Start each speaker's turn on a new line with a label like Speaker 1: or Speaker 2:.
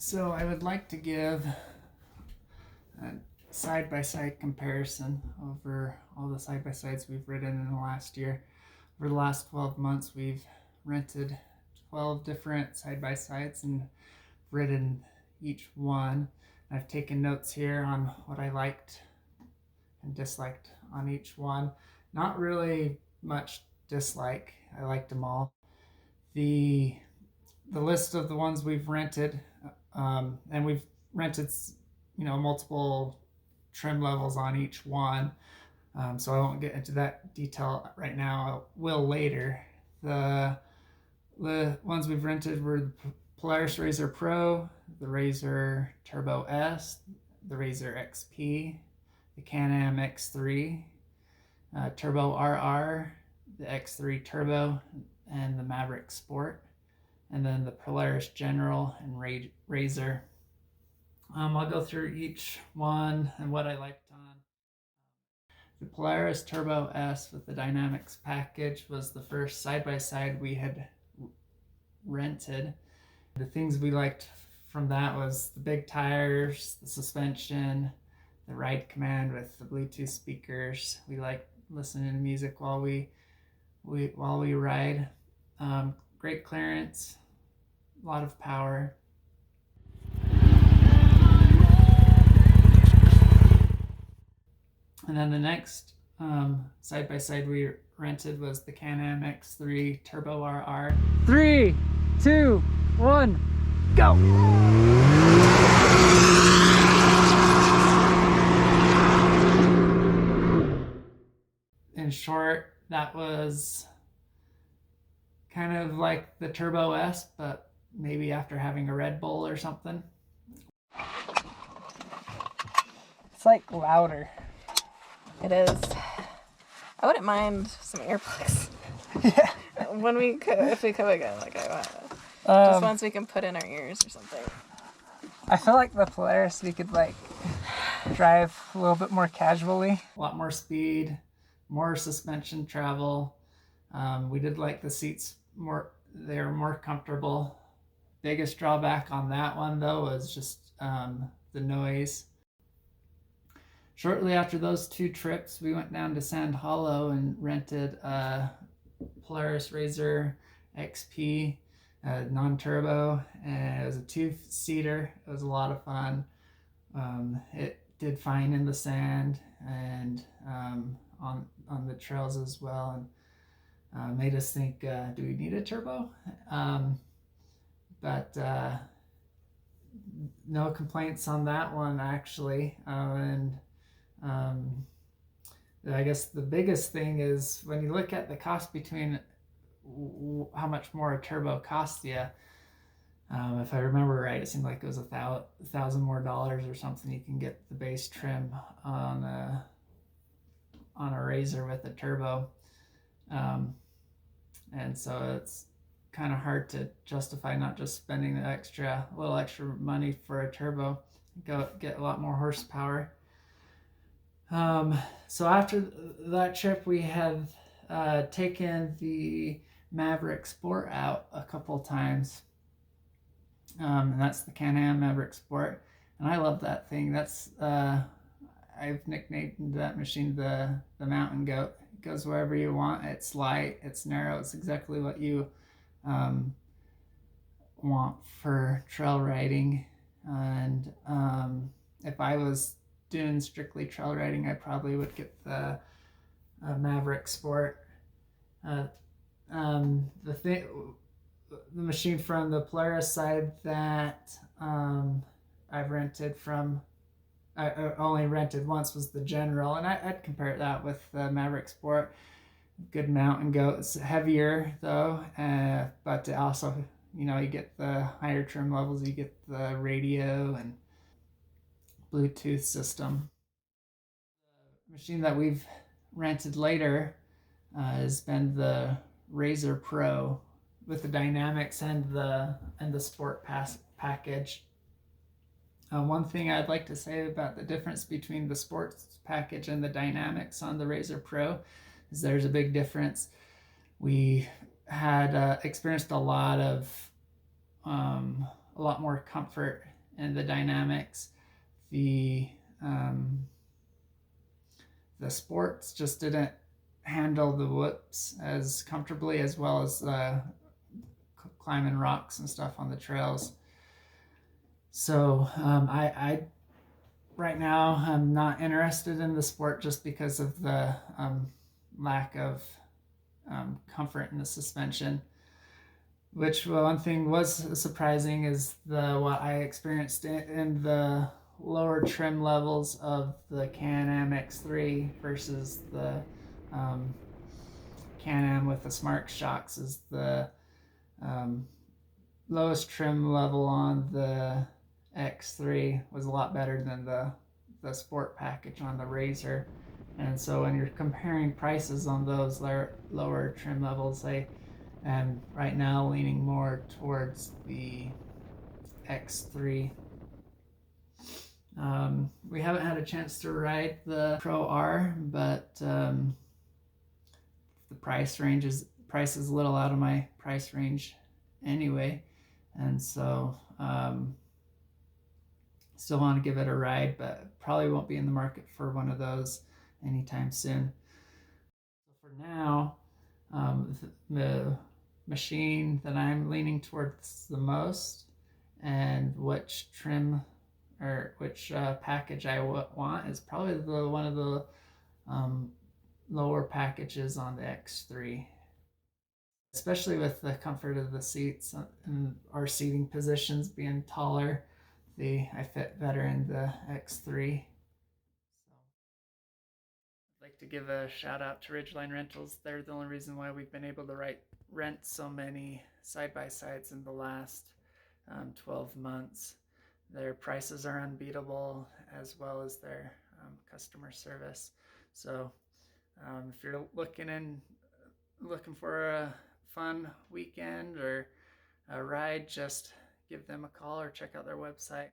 Speaker 1: So I would like to give a side-by-side comparison over all the side-by-sides we've ridden in the last year. Over the last 12 months, we've rented 12 different side-by-sides and ridden each one. I've taken notes here on what I liked and disliked on each one. Not really much dislike. I liked them all. The list of the ones we've rented, and we've rented, multiple trim levels on each one. So I won't get into that detail right now. I will later. The ones we've rented were the Polaris RZR Pro, the RZR Turbo S, the RZR XP, the Can-Am X3, Turbo RR, the X3 Turbo, and the Maverick Sport, and then the Polaris General and RZR. I'll go through each one and what I liked on. The Polaris Turbo S with the Dynamics package was the first side-by-side we had rented. The things we liked from that was the big tires, the suspension, the ride command with the Bluetooth speakers. We like listening to music while we ride. Great clearance, a lot of power. And then the next side-by-side we rented was the Can-Am X3 Turbo RR. 3, 2, 1, go! In short, that was kind of like the Turbo S, but maybe after having a Red Bull or something. It's like louder.
Speaker 2: It is. I wouldn't mind some earplugs.
Speaker 1: Yeah.
Speaker 2: If we come again, like I want. Just ones we can put in our ears or something.
Speaker 1: I feel like the Polaris we could drive a little bit more casually. A lot more speed, more suspension travel. We did like the seats more, they were more comfortable. Biggest drawback on that one though was just the noise. Shortly after those two trips, we went down to Sand Hollow and rented a Polaris RZR XP, non-turbo, and it was a 2-seater. It was a lot of fun. It did fine in the sand and on the trails as well, and made us think, do we need a turbo? But no complaints on that one actually. I guess the biggest thing is when you look at the cost between how much more a turbo costs you. If I remember right, it seemed like it was $1,000 more or something. You can get the base trim on a RZR with a turbo, and so it's kind of hard to justify not just spending a little extra money for a turbo. Get a lot more horsepower. So after that trip, we have taken the Maverick Sport out a couple times. And that's the Can-Am Maverick Sport. And I love that thing. That's I've nicknamed that machine the Mountain Goat. It goes wherever you want. It's light, it's narrow, it's exactly what you want for trail riding. And if I was doing strictly trail riding, I probably would get the Maverick Sport. The machine from the Polaris side that I've rented from, I only rented once, was the General, and I'd compare that with the Maverick Sport. Good Mountain Goat. It's heavier though, but also, you get the higher trim levels. You get the radio and Bluetooth system. The machine that we've rented later has been the RZR Pro with the Dynamics and the Sport package. One thing I'd like to say about the difference between the Sports package and the Dynamics on the RZR Pro is there's a big difference. We had experienced a lot more comfort and the dynamics. The sports just didn't handle the whoops as comfortably, as well as climbing rocks and stuff on the trails. So I right now I'm not interested in the sport just because of the lack of comfort in the suspension. Which one thing was surprising is what I experienced in the lower trim levels of the Can-Am X3 versus the Can-Am with the Smart Shocks is the lowest trim level on the X3 was a lot better than the sport package on the Razor. And so when you're comparing prices on those lower trim levels, I am right now leaning more towards the X3. We haven't had a chance to ride the Pro R, but the price is a little out of my price range anyway, and so still want to give it a ride, but probably won't be in the market for one of those anytime soon. So for now, the machine that I'm leaning towards the most, and which trim or which package I want, is probably one of the lower packages on the X3, especially with the comfort of the seats and our seating positions being taller. I fit better in the X3. So I'd like to give a shout out to Ridgeline Rentals. They're the only reason why we've been able to rent so many side-by-sides in the last 12 months. Their prices are unbeatable, as well as their customer service. So if you're looking for a fun weekend or a ride, just give them a call or check out their website.